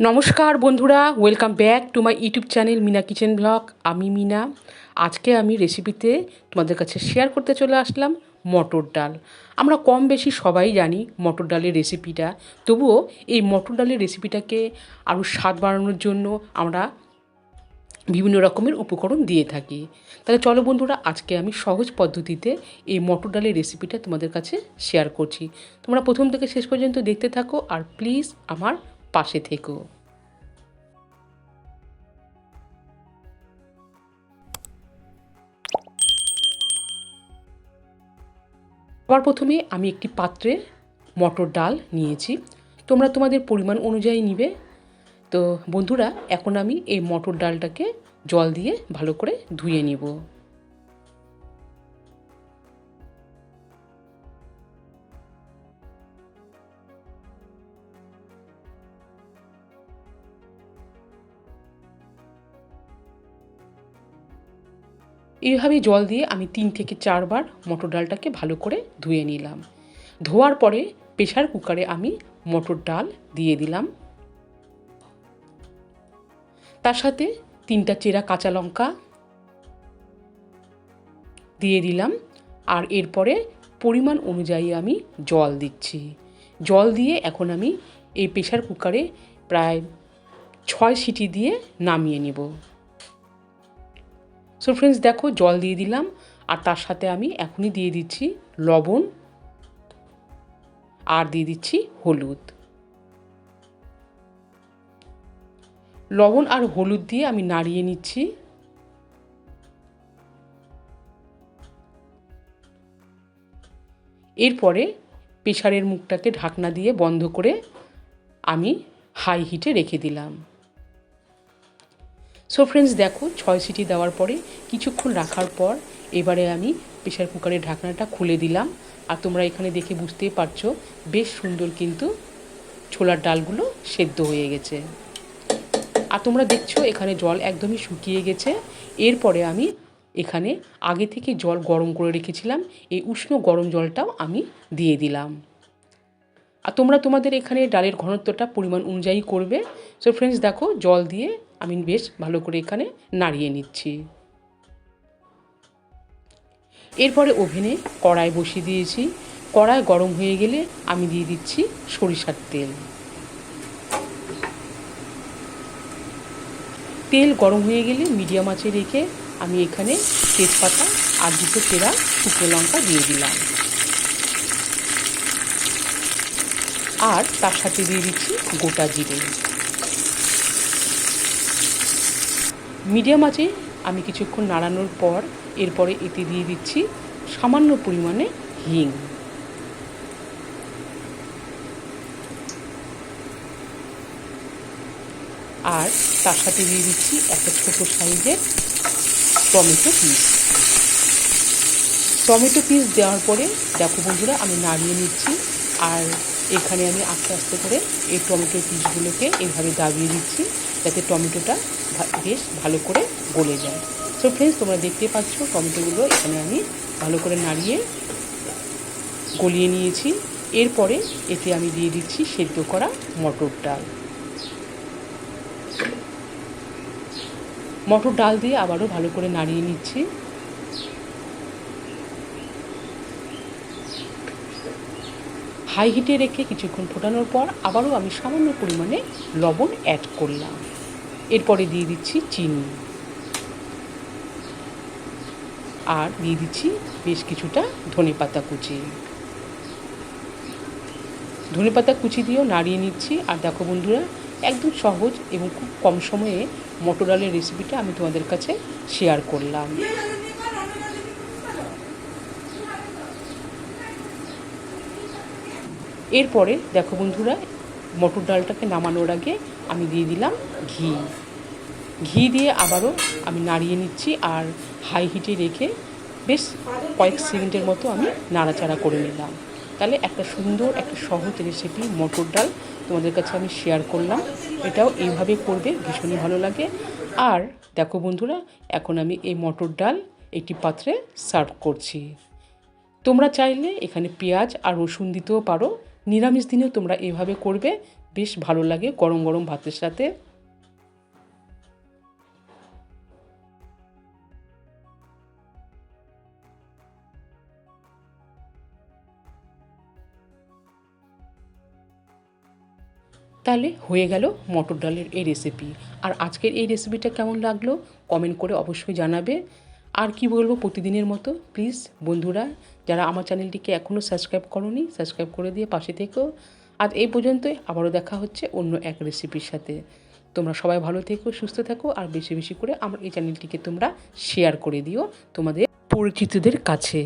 নমস্কার বন্ধুরা, welcome back to my YouTube channel Mina kitchen blog. আমি মিনা। আজকে আমি রেসিপিতে তোমাদের কাছে শেয়ার করতে চলে আসলাম মটর ডাল। আমরা কম বেশি সবাই জানি মটর ডালের রেসিপিটা, তবুও এই মটর ডালের রেসিপিটাকে আরও স্বাদ বাড়ানোর জন্য আমরা বিভিন্ন রকমের উপকরণ দিয়ে থাকি। তাহলে চলো বন্ধুরা, আজকে আমি সহজ পদ্ধতিতে এই মটর ডালের রেসিপিটা তোমাদের কাছে শেয়ার করছি। তোমরা প্রথম থেকে শেষ পর্যন্ত দেখতে থাকো আর প্লিজ আমার পাশে থেকো। সবার প্রথমে আমি একটি পাত্রে মটর ডাল নিয়েছি। তোমরা তোমাদের পরিমাণ অনুযায়ী নিবে। তো বন্ধুরা, এখন আমি এই মটর ডালটাকে জল দিয়ে ভালো করে ধুয়ে নিব। এইভাবে জল দিয়ে আমি 3 থেকে 4 বার মটর ডালটাকে ভালো করে ধুয়ে নিলাম। ধোয়ার পরে প্রেসার কুকারে আমি মটর ডাল দিয়ে দিলাম। তার সাথে 3টা চেরা কাঁচা লঙ্কা দিয়ে দিলাম। আর এরপরে পরিমাণ অনুযায়ী আমি জল দিচ্ছি। জল দিয়ে এখন আমি এই প্রেসার কুকারে প্রায় 6 সিটি দিয়ে নামিয়ে নেব। সো ফ্রেন্ডস, দেখো জল দিয়ে দিলাম আর তার সাথে আমি এখনই দিয়ে দিচ্ছি লবণ আর দিয়ে দিচ্ছি হলুদ। লবণ আর হলুদ দিয়ে আমি নাড়িয়ে নিচ্ছি। এরপরে প্রেসারের মুখটাকে ঢাকনা দিয়ে বন্ধ করে আমি হাই হিটে রেখে দিলাম। সো ফ্রেন্ডস, দেখো 6 সিটি দেওয়ার পরে কিছুক্ষণ রাখার পর এবারে আমি প্রেসার কুকারের ঢাকনাটা খুলে দিলাম। আর তোমরা এখানে দেখে বুঝতেই পারছো বেশ সুন্দর কিন্তু ছোলার ডালগুলো সেদ্ধ হয়ে গেছে। আর তোমরা দেখছো এখানে জল একদমই শুকিয়ে গেছে। এরপরে আমি এখানে আগে থেকে জল গরম করে রেখেছিলাম, এই উষ্ণ গরম জলটাও আমি দিয়ে দিলাম। আর তোমরা তোমাদের এখানে ডালের ঘনত্বটা পরিমাণ অনুযায়ী করবে। সো ফ্রেন্ডস, দেখো জল দিয়ে আমি বেশ ভালো করে এখানে নাড়িয়ে নিচ্ছি। এরপরে ওভেনে কড়াই বসিয়ে দিয়েছি। কড়াই গরম হয়ে গেলে আমি দিয়ে দিচ্ছি সরিষার তেল। তেল গরম হয়ে গেলে মিডিয়াম আঁচে রেখে আমি এখানে তেজপাতা আর 2টো চেরা শুকনো লঙ্কা দিয়ে দিলাম। আর তার সাথে দিয়ে দিচ্ছি গোটা জিরে। মিডিয়াম আঁচে আমি কিছুক্ষণ নাড়ানোর পর এরপরে এতে দিয়ে দিচ্ছি সামান্য পরিমাণে হিং। আর তার সাথে দিয়ে দিচ্ছি একটা ছোট সাইজের টমেটো পিস। টমেটো পিস দেওয়ার পরে দেখো বন্ধুরা, আমি নাড়িয়ে নিচ্ছি। আর এখানে আমি আস্তে আস্তে করে এই টমেটো পিসগুলোকে এইভাবে দাবিয়ে দিচ্ছি যাতে টমেটোটা বেশ ভালো করে গলে যায়। সো ফ্রেন্ডস, তোমরা দেখতে পাচ্ছ টমেটোগুলো এখানে আমি ভালো করে নাড়িয়ে গলিয়ে নিয়েছি। এরপরে এতে আমি দিয়ে দিচ্ছি সেদ্ধ করা মটর ডাল। মটর ডাল দিয়ে আবারও ভালো করে নাড়িয়ে নিচ্ছি। হাই হিটে রেখে কিছুক্ষণ ফোটানোর পর আবারও আমি সামান্য পরিমাণে লবণ অ্যাড করলাম। এরপরে দিয়ে দিচ্ছি চিনি আর দিয়ে দিচ্ছি বেশ কিছুটা ধনেপাতা কুচি। ধনেপাতা কুচি দিয়েও নাড়িয়ে নিচ্ছি। আর দেখো বন্ধুরা, একদম সহজ এবং খুব কম সময়ে মটর ডালের রেসিপিটা আমি তোমাদের কাছে শেয়ার করলাম। এরপরে দেখো বন্ধুরা, মটর ডালটাকে নামানোর আগে আমি দিয়ে দিলাম ঘি। ঘি দিয়ে আবারও আমি নাড়িয়ে নিচ্ছি আর হাই হিটে রেখে বেশ কয়েক সেকেন্ডের মতো আমি নাড়াচাড়া করে নিলাম। তাহলে একটা সুন্দর একটা সহজ রেসিপি মটর ডাল তোমাদের কাছে আমি শেয়ার করলাম। এটাও এইভাবে করবে, ভীষণই ভালো লাগে। আর দেখো বন্ধুরা, এখন আমি এই মটর ডাল একটি পাত্রে সার্ভ করছি। তোমরা চাইলে এখানে পেঁয়াজ আর রসুন দিতেও পারো। নিরামিষ দিনেও তোমরা এভাবে করবে, বেশ ভালো লাগে গরম গরম ভাতের সাথে। তাহলে হয়ে গেল মটর ডালের এই রেসিপি। আর আজকের এই রেসিপিটা কেমন লাগলো কমেন্ট করে অবশ্যই জানাবে। আর কি বলবো, প্রতিদিনের মতো প্লিজ বন্ধুরা যারা আমার চ্যানেলটিকে এখনও সাবস্ক্রাইব করোনি সাবস্ক্রাইব করে দিয়ে পাশে থেকো। আর এই পর্যন্তই, আবারও দেখা হচ্ছে অন্য এক রেসিপির সাথে। তোমরা সবাই ভালো থেকো, সুস্থ থাকো, আর বেশি বেশি করে আমার এই চ্যানেলটিকে তোমরা শেয়ার করে দিও তোমাদের পরিচিতদের কাছে।